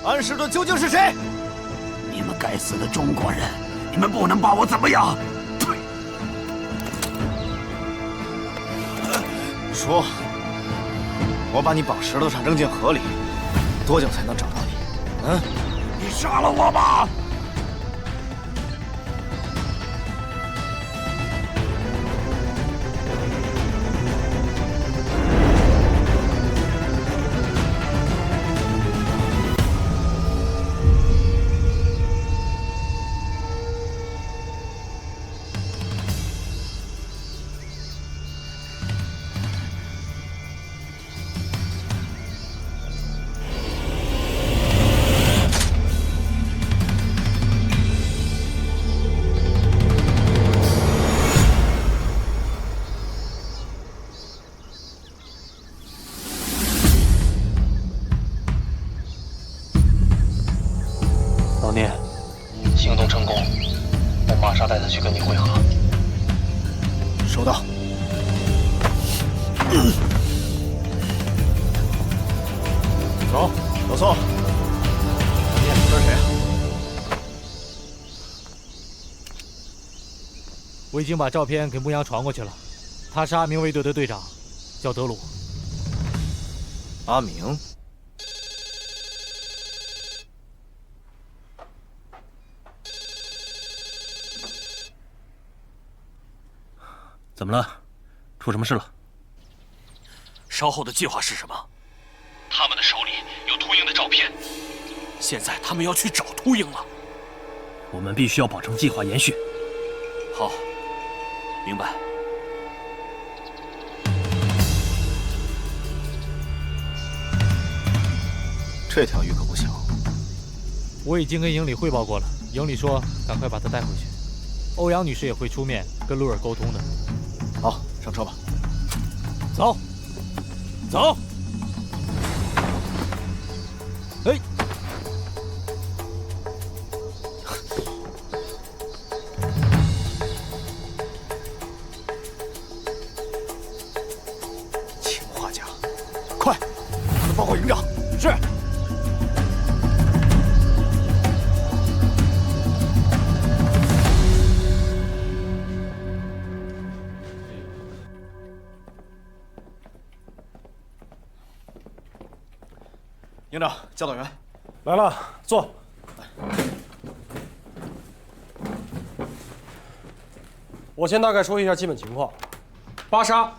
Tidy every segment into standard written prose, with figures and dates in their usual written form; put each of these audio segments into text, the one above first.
安士顿究竟是谁？你们该死的中国人，你们不能把我怎么样！呸！说，我把你绑石头上扔进河里，多久才能找到你？嗯？你杀了我吧！老聂，行动成功，我马上带他去跟你会合。收到。走，老宋。老聂，这是谁啊？我已经把照片给牧羊传过去了，他是阿明卫队的队长，叫德鲁。阿明。怎么了？出什么事了？稍后的计划是什么？他们的手里有秃鹰的照片，现在他们要去找秃鹰了。我们必须要保证计划延续。好，明白。这条鱼可不小。我已经跟营里汇报过了，营里说赶快把他带回去。欧阳女士也会出面跟鲁尔沟通的。好，上车吧。走，走。哎，氰化钾，快，他们报告营长。是。营长，教导员，来了，坐。我先大概说一下基本情况。巴沙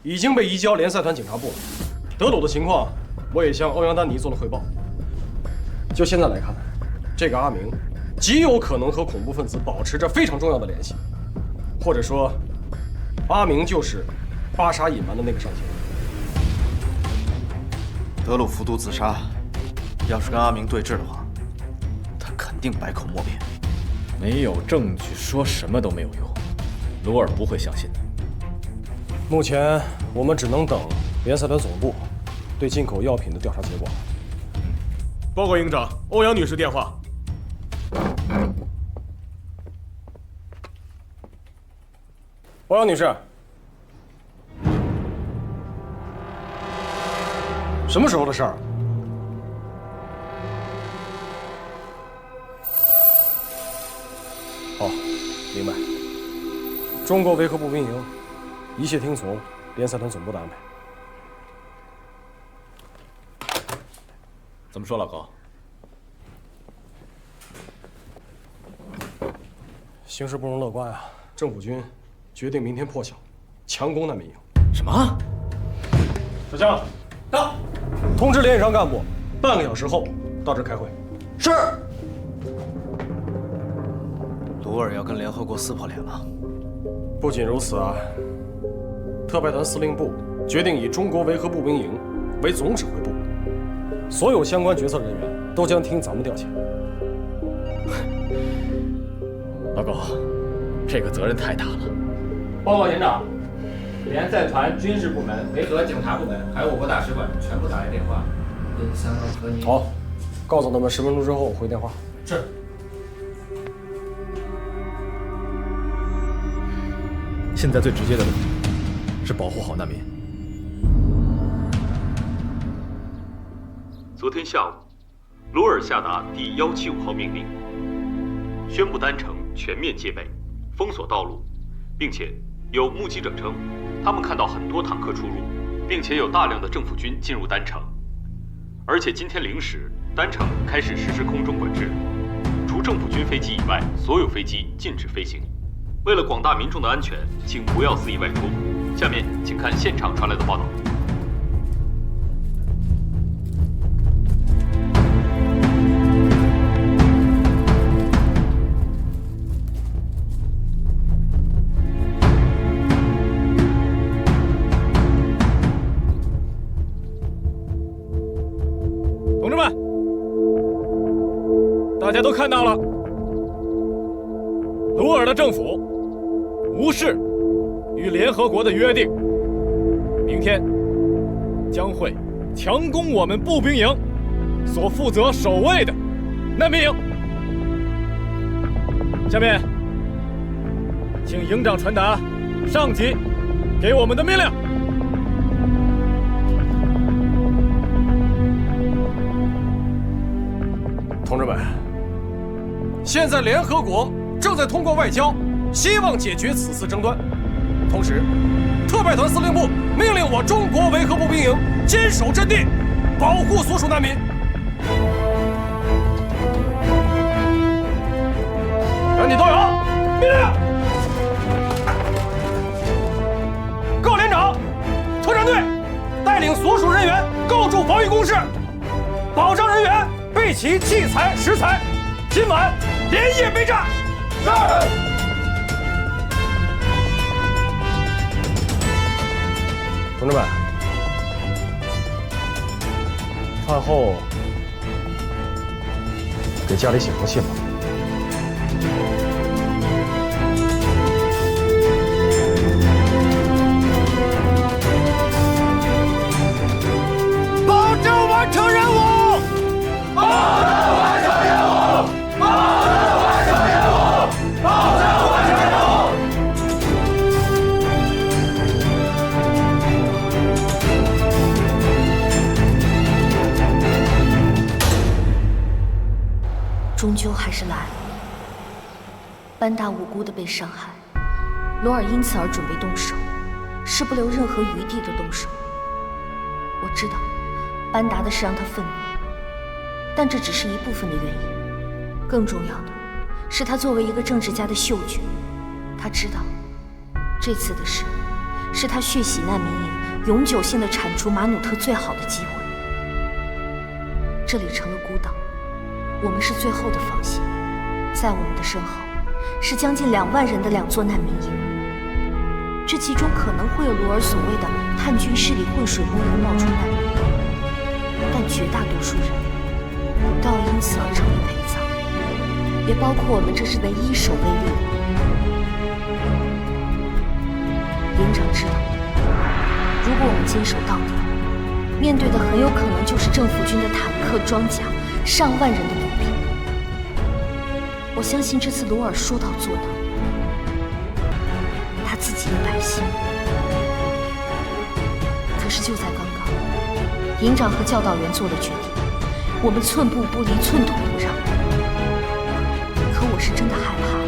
已经被移交联赛团警察部了。德鲁的情况，我也向欧阳丹尼做了汇报。就现在来看，这个阿明极有可能和恐怖分子保持着非常重要的联系，或者说，阿明就是巴沙隐瞒的那个上线。德鲁服毒自杀，要是跟阿明对峙的话，他肯定百口莫辩。没有证据，说什么都没有用，鲁尔不会相信的。目前我们只能等联赛团总部对进口药品的调查结果。报告营长，欧阳女士电话。欧阳女士，什么时候的事儿？好，明白。中国维和步兵营一切听从联赛团总部的安排。怎么说，老高？形势不容乐观啊！政府军决定明天破晓，强攻难民营。什么？小将，到！通知连以上干部，半个小时后到这儿开会。是。鲁尔要跟联合国撕破脸了。不仅如此啊，特派团司令部决定以中国维和步兵营为总指挥部，所有相关决策人员都将听咱们调遣。老高，这个责任太大了。报告营长，联赛团军事部门、维和警察部门，还有我国大使馆全部打来电话，问三刚和您。好，告诉他们10分钟之后回电话。是。现在最直接的问题是保护好难民。昨天下午，鲁尔下达第175号命令，宣布丹城全面戒备，封锁道路，并且有目击者称，他们看到很多坦克出入，并且有大量的政府军进入丹城。而且今天0时，丹城开始实施空中管制，除政府军飞机以外，所有飞机禁止飞行。为了广大民众的安全，请不要肆意外出。下面请看现场传来的报道。同志们，大家都看到了，鲁尔的政府无视与联合国的约定，明天将会强攻我们步兵营所负责守卫的难民营。下面，请营长传达上级给我们的命令。同志们，现在联合国正在通过外交，希望解决此次争端。同时，特派团司令部命令我中国维和步兵营坚守阵地，保护所属难民。全体都有命令！各连长、特战队带领所属人员构筑防御工事，保障人员备齐器材食材，今晚连夜备战。是。同志们，饭后给家里写封信吧。保证完成任务！保证完成任务！保证完成任务！保证完成任务！终究还是来了。班达无辜的被伤害，罗尔因此而准备动手，是不留任何余地的动手。我知道，班达的事让他愤怒，但这只是一部分的原因。更重要的是，他作为一个政治家的嗅觉，他知道这次的事是他血洗难民营永久性的铲除马努特最好的机会。这里成了孤岛，我们是最后的防线，在我们的身后是将近2万人的2座难民营。这其中可能会有鲁尔所谓的叛军势力浑水摸鱼冒充难民，但绝大多数人都要因此而成为陪葬，也包括我们这是唯一守卫力量。营长知道，如果我们坚守到底，面对的很有可能就是政府军的坦克、装甲、上万人的步兵。我相信这次鲁尔说到做到，他自己的百姓。可是就在刚刚，营长和教导员做了决定，我们寸步不离，寸土不让。可我是真的害怕了。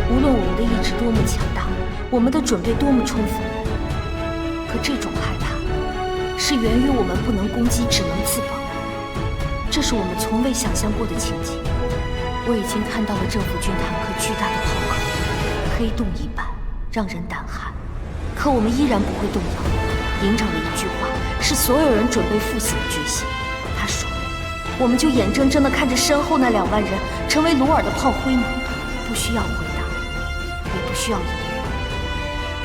无论我们的意志多么强大，我们的准备多么充分，可这种害怕是源于我们不能攻击，只能自保。这是我们从未想象过的情景。我已经看到了政府军坦克巨大的炮口，黑洞一般，让人胆寒。可我们依然不会动摇。营长的一句话是所有人准备赴死的决心。他说：“我们就眼睁睁地看着身后那2万人成为鲁尔的炮灰吗？”不需要回答，也不需要犹豫。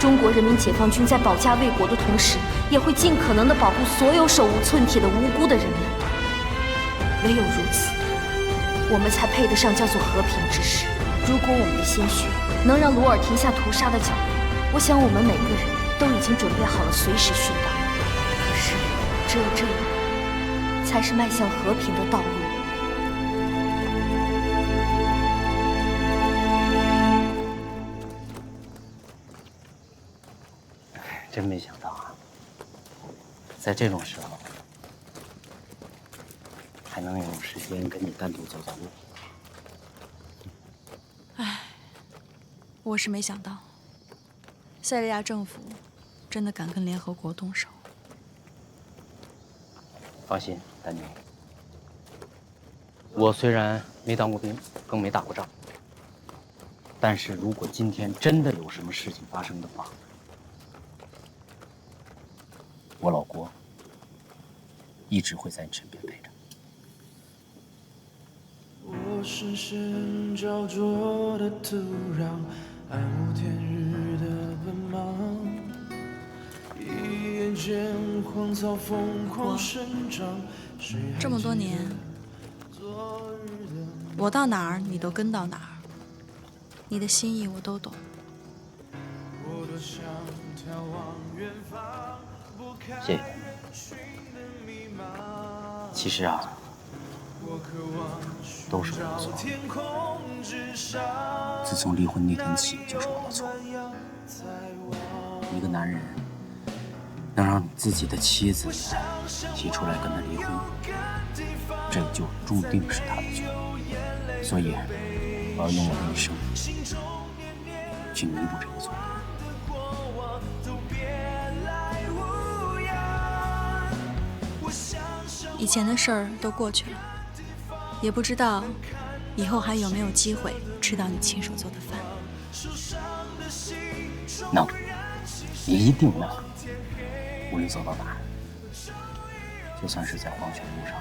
中国人民解放军在保家卫国的同时，也会尽可能地保护所有手无寸铁的无辜的人民。唯有如此，我们才配得上叫做和平之时。如果我们的鲜血能让鲁尔停下屠杀的脚步，我想我们每个人都已经准备好了随时殉道。可是，只有这样，才是迈向和平的道路。真没想到啊，在这种时候，还能有时间跟你单独走走路。唉，我是没想到，塞利亚政府真的敢跟联合国动手。放心，丹妮，我虽然没当过兵，更没打过仗，但是如果今天真的有什么事情发生的话，我老郭一直会在你身边陪着。我深深焦灼的土壤，暗无天日的奔忙，一眼间荒草疯狂生长。这么多年，我到哪儿你都跟到哪儿，你的心意我都懂。谢谢。其实啊，都是我的错。自从离婚那天起，就是我的错。一个男人能让你自己的妻子提出来跟他离婚，这就注定是他的错。所以，我要用我的一生去弥补这个错。以前的事儿都过去了，也不知道以后还有没有机会吃到你亲手做的饭。能，一定能。无论走到哪儿，就算是在黄泉路上，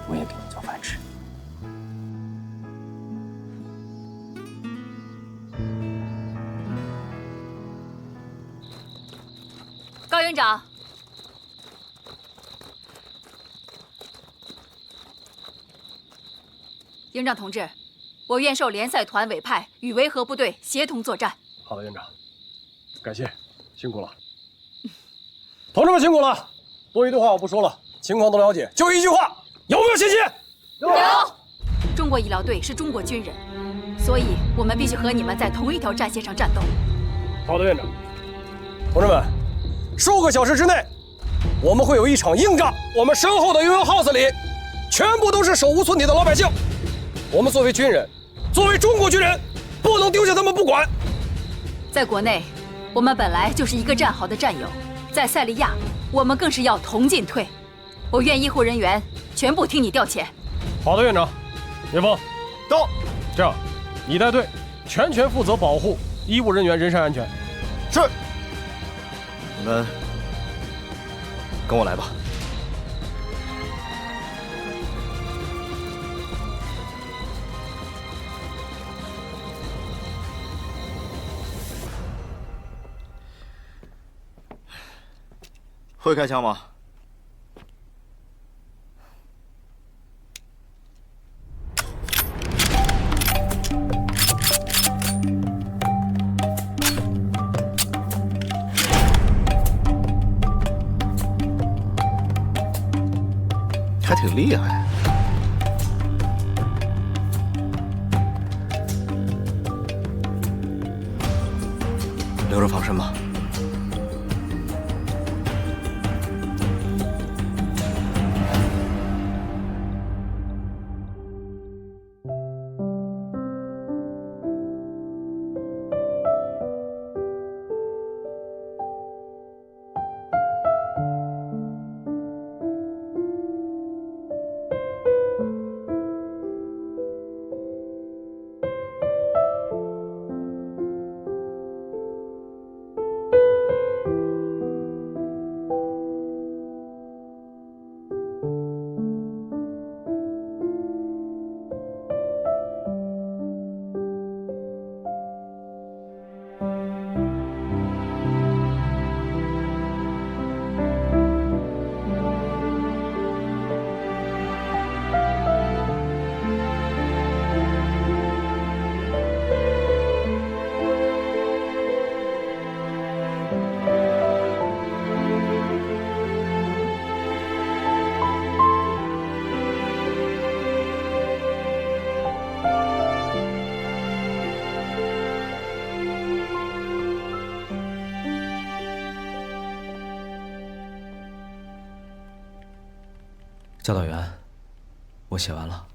我也给你做饭吃。高营长。营长同志，我愿受联赛团委派，与维和部队协同作战。好的，营长，感谢，辛苦了。同志们辛苦了，多余的话我不说了，情况都了解，就一句话，有没有信心？有。中国医疗队是中国军人，所以我们必须和你们在同一条战线上战斗。好的，院长。同志们，数个小时之内，我们会有一场硬仗。我们身后的悠悠 house 里，全部都是手无寸铁的老百姓。我们作为军人，作为中国军人，不能丢下他们不管。在国内，我们本来就是一个战壕的战友，在塞利亚，我们更是要同进退。我愿医护人员全部听你调遣。好的，院长。叶峰，到。这样，你带队，全权负责保护医务人员人身安全。是。你们跟我来吧。会开枪吗？还挺厉害。留着防身吧。教导员，我写完了。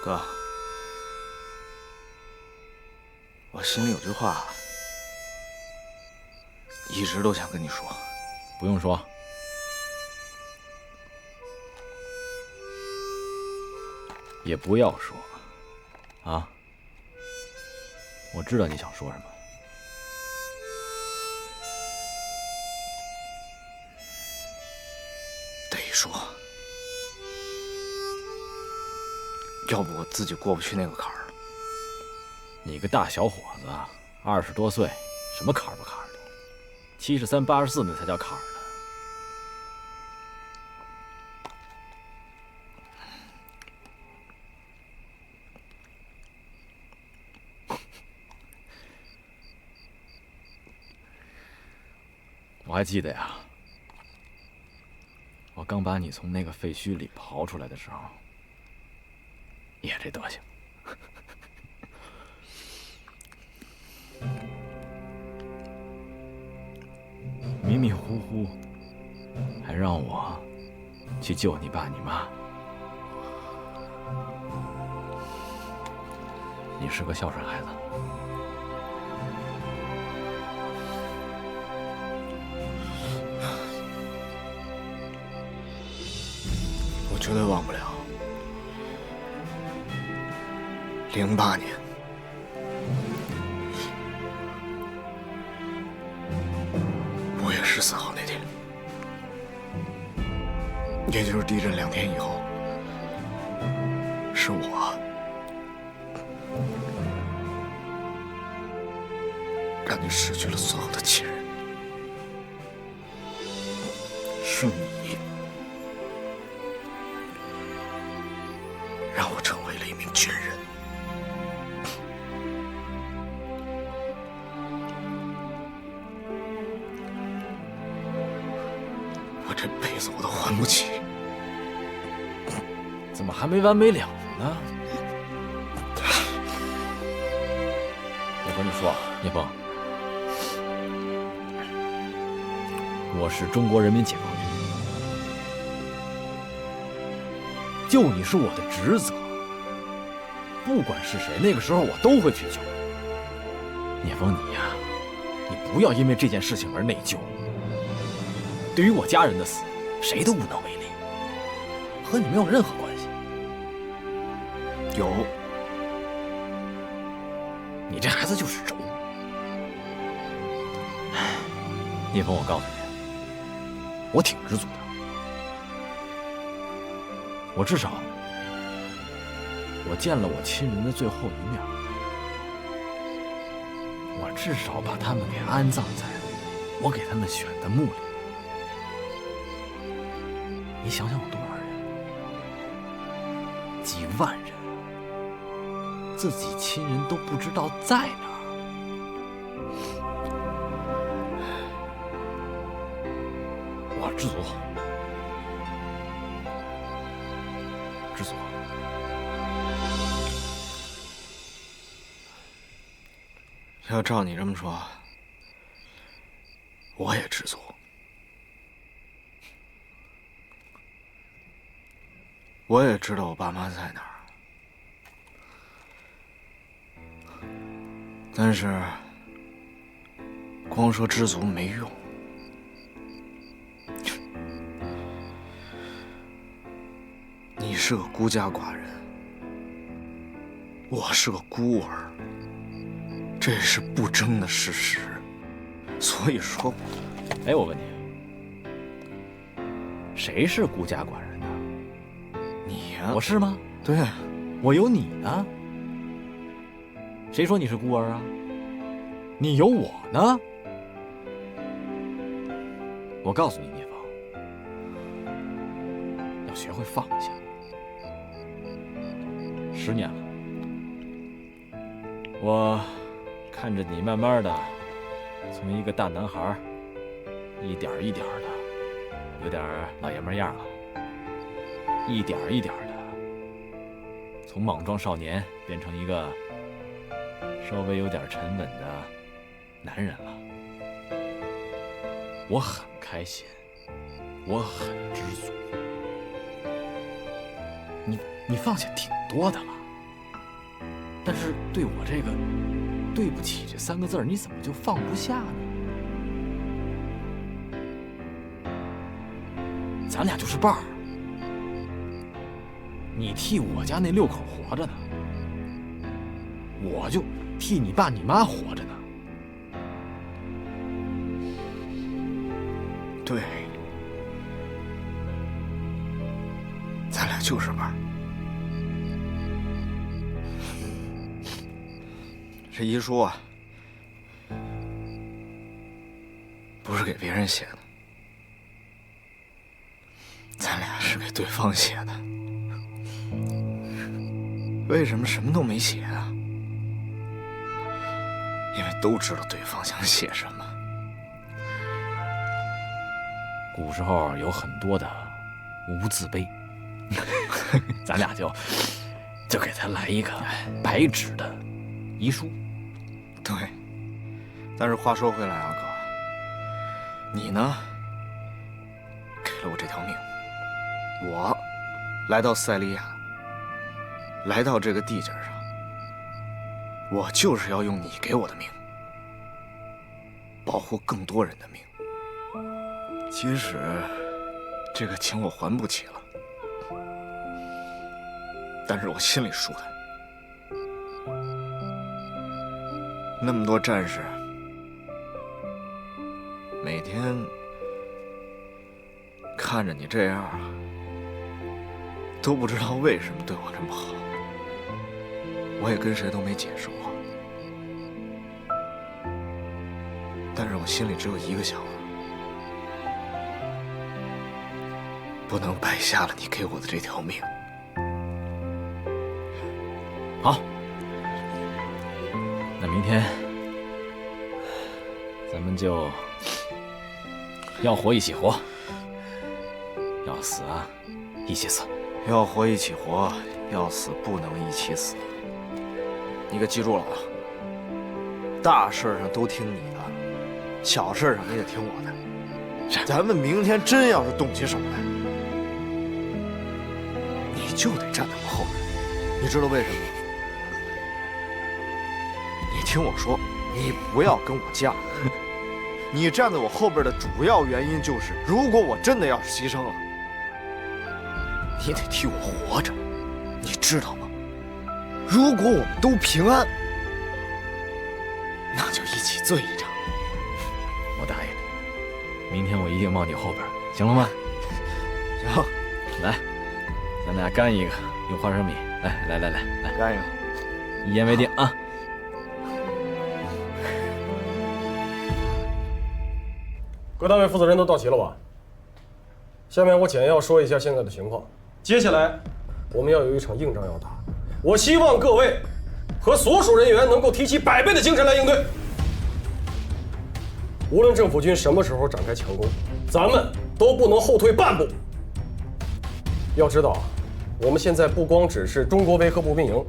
哥，我心里有句话，一直都想跟你说。不用说。也不要说。啊？我知道你想说什么。得说。要不我自己过不去那个坎儿。你个大小伙子，20多岁，什么坎儿不坎儿的？73、84那才叫坎儿呢。我还记得呀，我刚把你从那个废墟里刨出来的时候，也这德行。迷迷糊糊，还让我去救你爸你妈。你是个孝顺孩子。我绝对忘不了。08年，5月14号那天，也就是地震2天以后，是我让你失去了所有的亲人，是你让我成为了一名军人。这辈子我都还不起。怎么还没完没了呢？我和你说，聂风，我是中国人民解放军，救你是我的职责，不管是谁，那个时候我都会去救。聂风，你呀，你不要因为这件事情而内疚。对于我家人的死，谁都无能为力，和你没有任何关系。有，你这孩子就是轴。聂风，我告诉你，我挺知足的。我至少，我见了我亲人的最后一面，我至少把他们给安葬在我给他们选的墓里。你想想有多少人，几万人，自己亲人都不知道在哪儿。我知足，知足。要照你这么说，我也知足。我也知道我爸妈在哪儿，但是光说知足没用。你是个孤家寡人，我是个孤儿，这是不争的事实。所以说，哎，我问你，谁是孤家寡人呢？你呀。我是吗？对，我有你呢。谁说你是孤儿啊？你有我呢。我告诉你，聂风，要学会放下。10年了，我看着你慢慢的从一个大男孩，一点一点的，有点老爷们样了，一点一点的，从莽撞少年变成一个稍微有点沉稳的男人了。我很开心，我很知足。你放下挺多的了，但是对我这个对不起这3个字，你怎么就放不下呢？咱俩就是伴儿，你替我家那6口活着呢，我就替你爸你妈活着呢。对，咱俩就是伴儿。这遗书啊，不是给别人写的，咱俩是给对方写的。为什么什么都没写啊？因为都知道对方想写什么。古时候有很多的无字碑，咱俩就给他来一个白纸的遗书。对，但是话说回来啊，哥，你呢给了我这条命，我来到塞利亚，来到这个地界上，我就是要用你给我的命，保护更多人的命。即使这个情我还不起了，但是我心里舒坦。那么多战士，每天看着你这样，都不知道为什么对我这么好。我也跟谁都没解释过，但是我心里只有一个想法。不能摆下了你给我的这条命。好，那明天咱们就要活一起活，要死啊一起死，要活一起活，要死不能一起死。你可记住了啊！大事上都听你的，小事上你得听我的。咱们明天真要是动起手来，你就得站在我后边，你知道为什么吗？你听我说，你不要跟我犟。你站在我后边的主要原因就是，如果我真的要是牺牲了，你得替我活着，你知道吗？如果我们都平安，那就一起醉一场。我答应你，明天我一定冒你后边，行了吗？行，来。咱俩干一个，用花生米，来，干一个，一言为定啊！各单位负责人都到齐了吧？下面我简要说一下现在的情况。接下来我们要有一场硬仗要打，我希望各位和所属人员能够提起100倍的精神来应对。无论政府军什么时候展开强攻，咱们都不能后退半步。要知道，我们现在不光只是中国维和步兵营，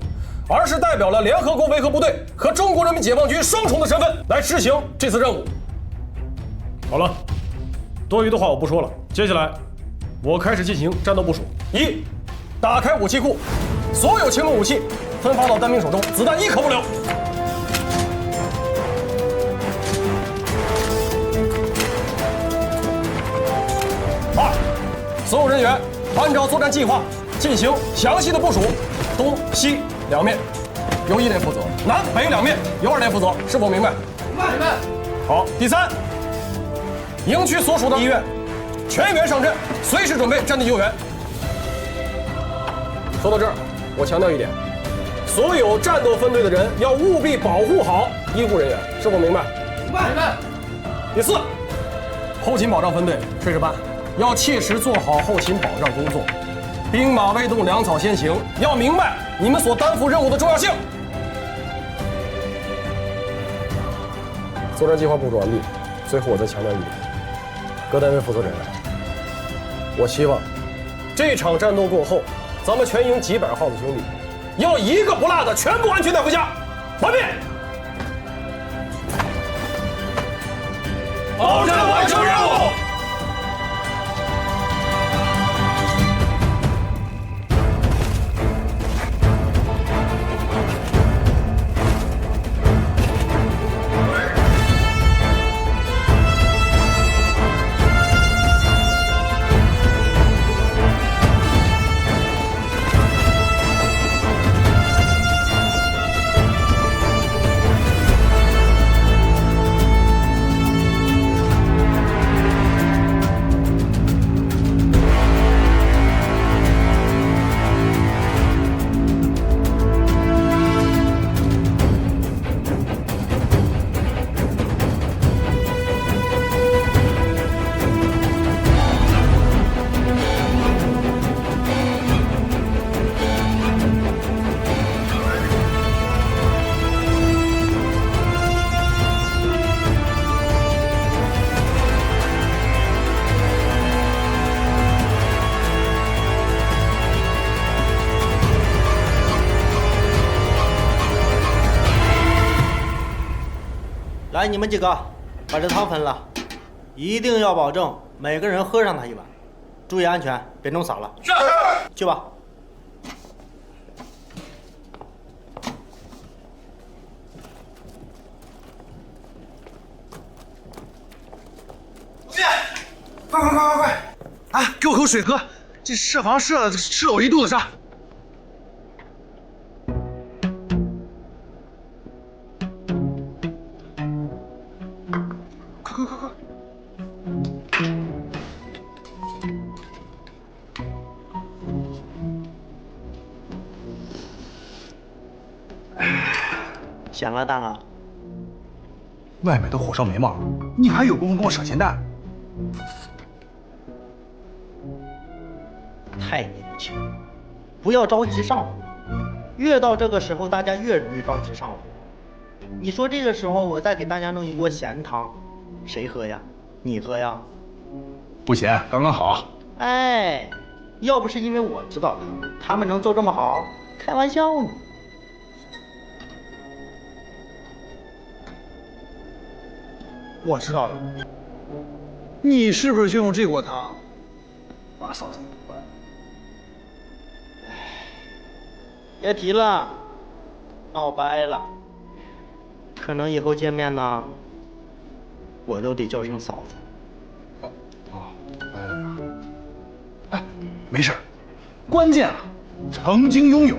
而是代表了联合国维和部队和中国人民解放军双重的身份来执行这次任务。好了，多余的话我不说了，接下来我开始进行战斗部署。1，打开武器库，所有轻重武器分发到单兵手中，子弹1颗不留。2，所有人员按照作战计划进行详细的部署，东西两面由1连负责，南北两面由2连负责，是否明白？明白。好，第3，营区所属的医院全员上阵，随时准备战地救援。说到这儿，我强调一点，所有战斗分队的人要务必保护好医护人员，是否明白？明白。第4，后勤保障分队炊事班要切实做好后勤保障工作，兵马未动，粮草先行，要明白你们所担负任务的重要性。作战计划部署完毕，最后我再强调一点，各单位负责人，我希望这场战斗过后，咱们全营几百号的兄弟，要一个不落的全部安全带回家。完毕。保证完成任务。来，你们几个把这汤分了，一定要保证每个人喝上它一碗，注意安全，别弄洒了。是。去吧。快！啊，给我口水喝，这设防吃了我一肚子沙。快！想了蛋啊！外面都火烧眉毛，你还有功夫跟我扯闲淡？太年轻，不要着急上火。越到这个时候，大家越容易着急上火。你说这个时候我再给大家弄一锅咸汤，谁喝呀？你喝呀？不咸，刚刚好。哎，要不是因为我知道他们能做这么好，开玩笑呢。我知道了，你是不是就用这锅汤把嫂子弄坏？别提了，闹掰了。可能以后见面呢，我都得叫声嫂子。掰了。哎，没事，关键啊，曾经拥有。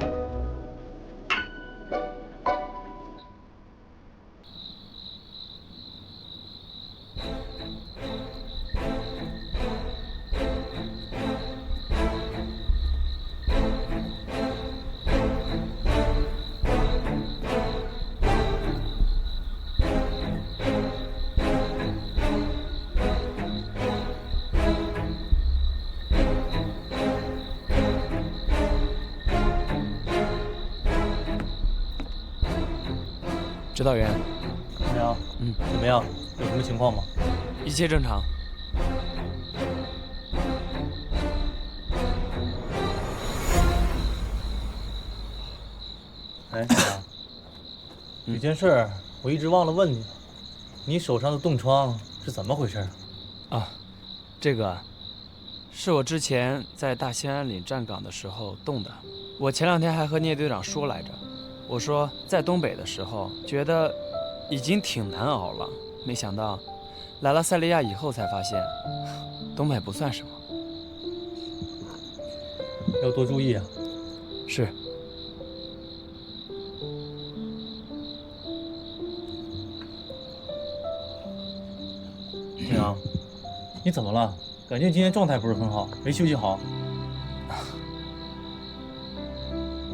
指导员，怎么样？怎么样？有什么情况吗？一切正常。哎，小杨，有件事我一直忘了问你了，你手上的冻疮是怎么回事啊？这个是我之前在大兴安岭站岗的时候冻的。我前2天还和聂队长说来着。我说在东北的时候觉得已经挺难熬了，没想到来了塞利亚以后才发现东北不算什么。要多注意啊。是。牧阳，你怎么了？感觉今天状态不是很好，没休息好。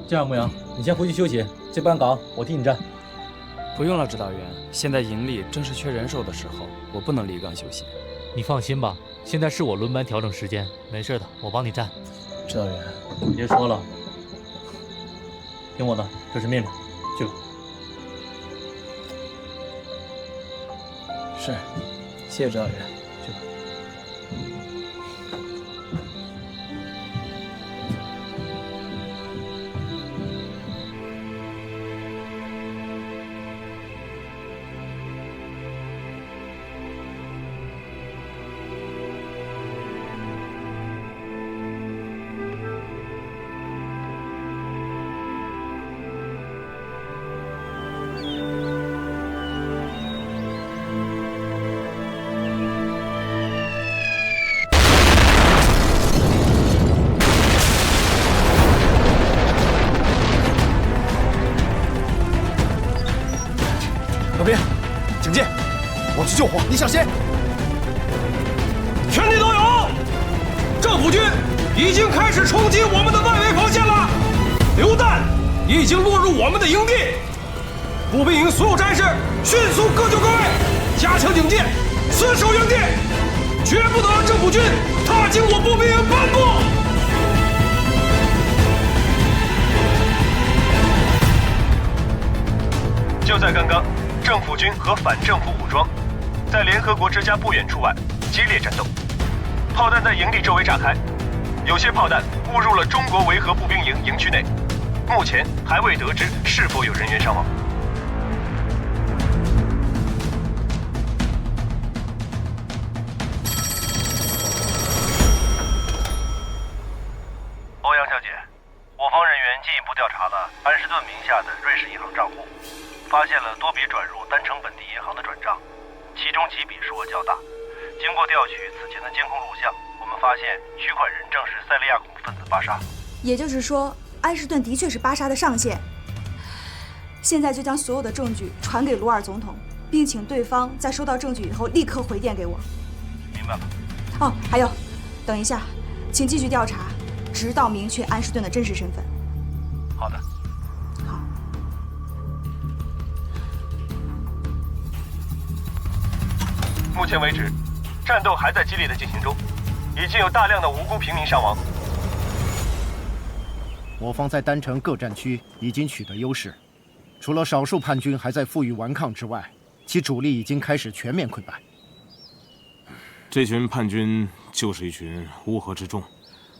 这样，牧阳，你先回去休息，这班岗我替你站。不用了，指导员。现在营里正是缺人手的时候，我不能离岗休息。你放心吧，现在是我轮班调整时间，没事的，我帮你站。指导员，别说了，听我的，这是命令，去吧。是，谢谢指导员。去吧。老兵，警戒！我去救火，你小心！全体都有！政府军已经开始冲击我们的外围防线了，榴弹已经落入我们的营地。步兵营所有战士迅速各就各位，加强警戒，死守营地，绝不能让政府军踏进我步兵营半步。就在刚刚，政府军和反政府武装在联合国之家不远处外激烈战斗，炮弹在营地周围炸开，有些炮弹误入了中国维和步兵营营区内，目前还未得知是否有人员伤亡。欧阳小姐，我方人员进一步调查了安士顿名下的瑞士银行账户，发现了多笔转入丹城本地银行的转账，其中几笔数额较大。经过调取此前的监控录像，我们发现取款人正是塞利亚恐怖分子巴沙。也就是说，安士顿的确是巴沙的上线。现在就将所有的证据传给鲁尔总统，并请对方在收到证据以后立刻回电给我。明白了。哦，还有，等一下，请继续调查，直到明确安士顿的真实身份。好的。目前为止，战斗还在激烈的进行中，已经有大量的无辜平民伤亡。我方在丹城各战区已经取得优势，除了少数叛军还在负隅顽抗之外，其主力已经开始全面溃败。这群叛军就是一群乌合之众，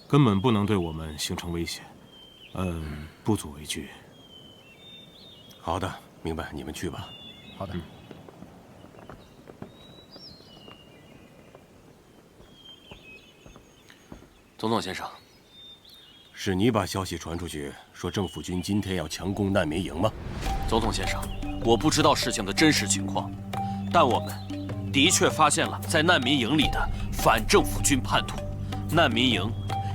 根本不能对我们形成威胁。不足为惧。好的，明白，你们去吧。好的。总统先生，是你把消息传出去，说政府军今天要强攻难民营吗？总统先生，我不知道事情的真实情况，但我们的确发现了在难民营里的反政府军叛徒。难民营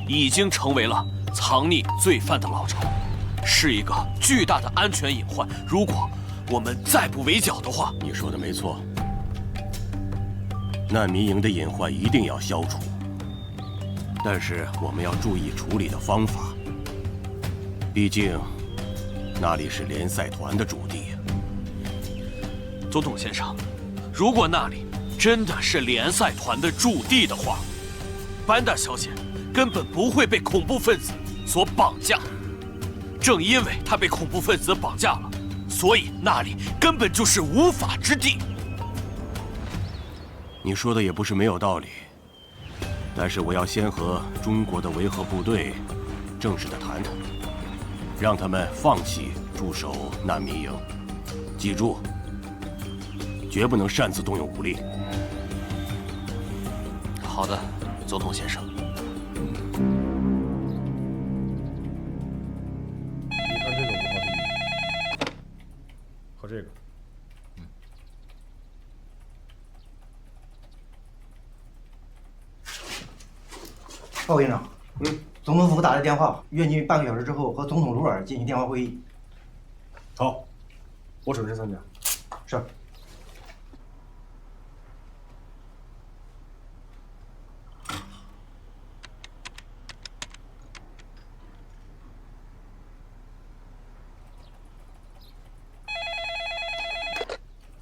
已经成为了藏匿罪犯的老巢，是一个巨大的安全隐患。如果我们再不围剿的话，你说的没错，难民营的隐患一定要消除。但是我们要注意处理的方法，毕竟那里是联赛团的驻地。总统先生，如果那里真的是联赛团的驻地的话，班达小姐根本不会被恐怖分子所绑架。正因为她被恐怖分子绑架了，所以那里根本就是无法之地。你说的也不是没有道理。但是我要先和中国的维和部队正式的谈谈，让他们放弃驻守难民营。记住，绝不能擅自动用武力。好的，总统先生。你看这个5号地域，和这个。鲍营长，总统府打来电话，约你半个小时之后和总统鲁尔进行电话会议。好，我准时参加。是。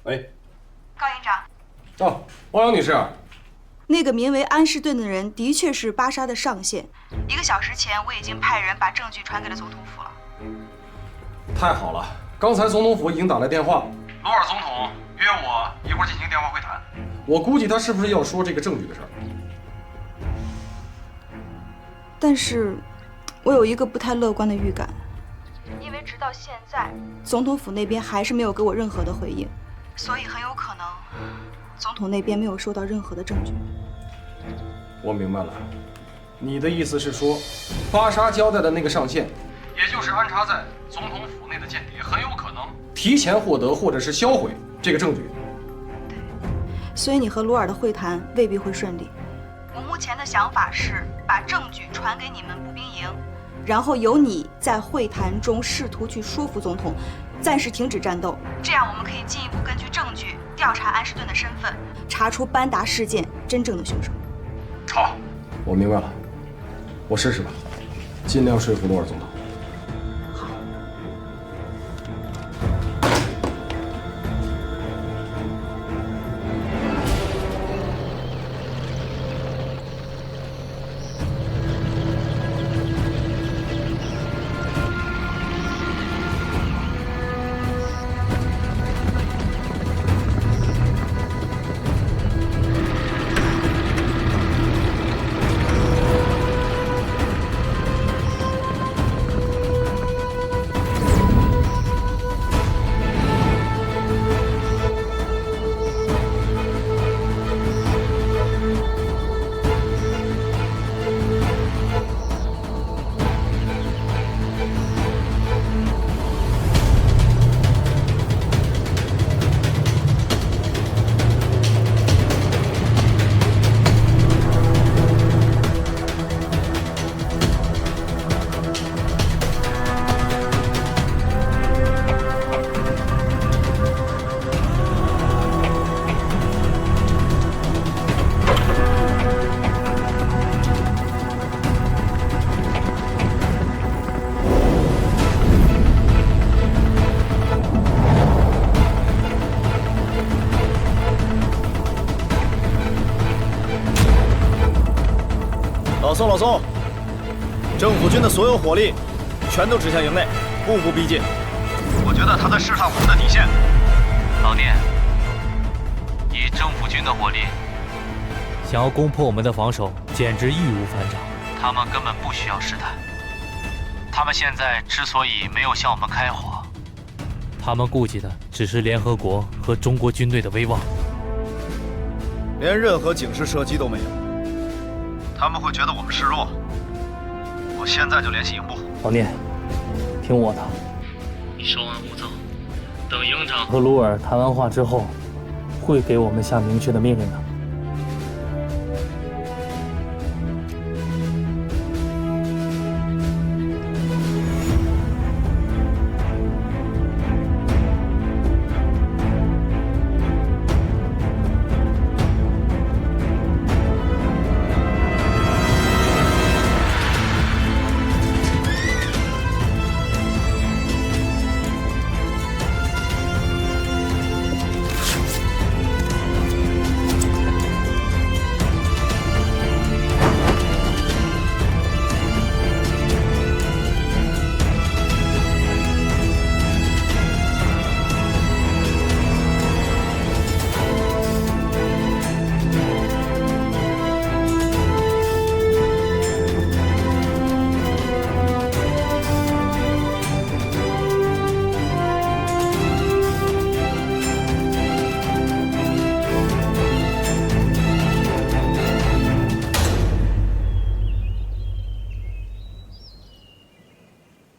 喂，高营长。哦，汪洋女士。那个名为安士顿的人的确是巴沙的上线。1个小时前，我已经派人把证据传给了总统府了。太好了，刚才总统府已经打来电话，鲁尔总统约我一会儿进行电话会谈。我估计他是不是要说这个证据的事儿？但是，我有一个不太乐观的预感，因为直到现在，总统府那边还是没有给我任何的回应，所以很有可能，总统那边没有收到任何的证据。我明白了，你的意思是说，巴沙交代的那个上线，也就是安插在总统府内的间谍，很有可能提前获得或者是销毁这个证据。对，所以你和鲁尔的会谈未必会顺利。我目前的想法是把证据传给你们步兵营，然后由你在会谈中试图去说服总统，暂时停止战斗。这样我们可以进一步根据证据调查安士顿的身份，查出班达事件真正的凶手。好，我明白了，我试试吧，尽量说服鲁尔总统。老宋，政府军的所有火力全都指向营内，步步逼近。我觉得他在试探我们的底线。老聂，以政府军的火力，想要攻破我们的防守，简直易如反掌。他们根本不需要试探。他们现在之所以没有向我们开火，他们顾忌的只是联合国和中国军队的威望，连任何警示射击都没有。他们会觉得我们示弱。我现在就联系营部。老聂，听我的，你稍安勿躁，等营长和鲁尔谈完话之后，会给我们下明确的命令的。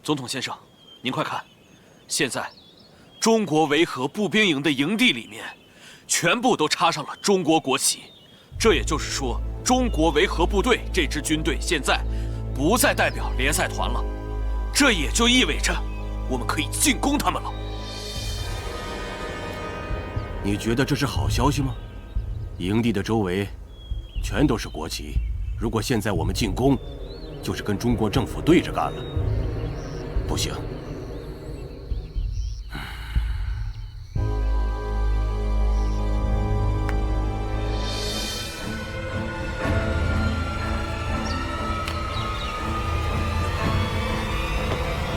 总统先生，您快看，现在中国维和步兵营的营地里面，全部都插上了中国国旗。这也就是说，中国维和部队这支军队现在不再代表联赛团了，这也就意味着我们可以进攻他们了。你觉得这是好消息吗？营地的周围全都是国旗，如果现在我们进攻，就是跟中国政府对着干了。不行。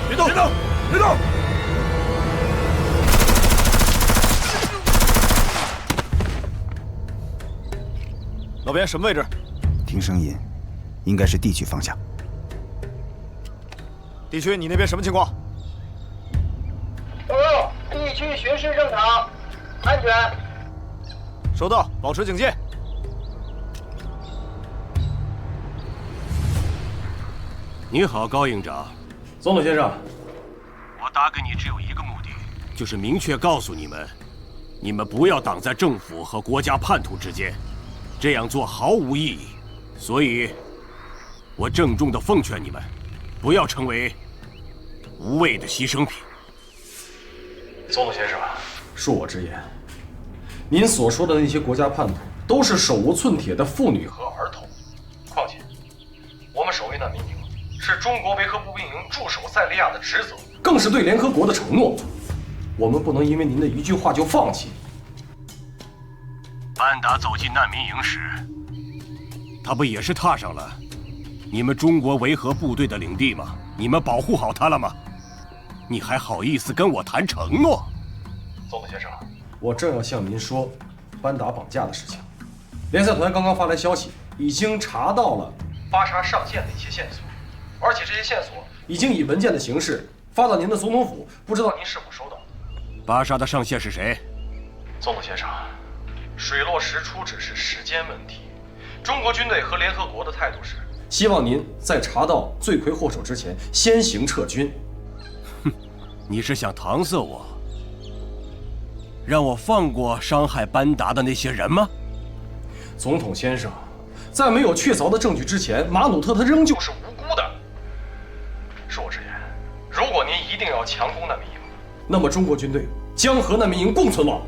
别动！别动！别动！老边，什么位置？听声音，应该是地区方向。地区，你那边什么情况？报告，地区巡视正常，安全。收到，保持警戒。你好，高营长。总统先生，我打给你只有一个目的，就是明确告诉你们，你们不要挡在政府和国家叛徒之间，这样做毫无意义。所以，我郑重地奉劝你们，不要成为无谓的牺牲品。总统先生，恕我直言，您所说的那些国家叛徒都是手无寸铁的妇女和儿童。况且，我们守卫难民营是中国维和步兵营驻守塞利亚的职责，更是对联合国的承诺。我们不能因为您的一句话就放弃。班达走进难民营时，他不也是踏上了你们中国维和部队的领地吗？你们保护好他了吗？你还好意思跟我谈承诺？总统先生，我正要向您说班达绑架的事情。联赛团刚刚发来消息，已经查到了巴沙上线的一些线索，而且这些线索已经以文件的形式发到您的总统府，不知道您是否收到？巴沙的上线是谁？总统先生，水落石出只是时间问题。中国军队和联合国的态度是，希望您在查到罪魁祸首之前先行撤军。哼，你是想搪塞我，让我放过伤害班达的那些人吗？总统先生，在没有确凿的证据之前，马努特他仍旧是无辜的。恕我直言，如果您一定要强攻难民营，那么中国军队将和难民营共存亡。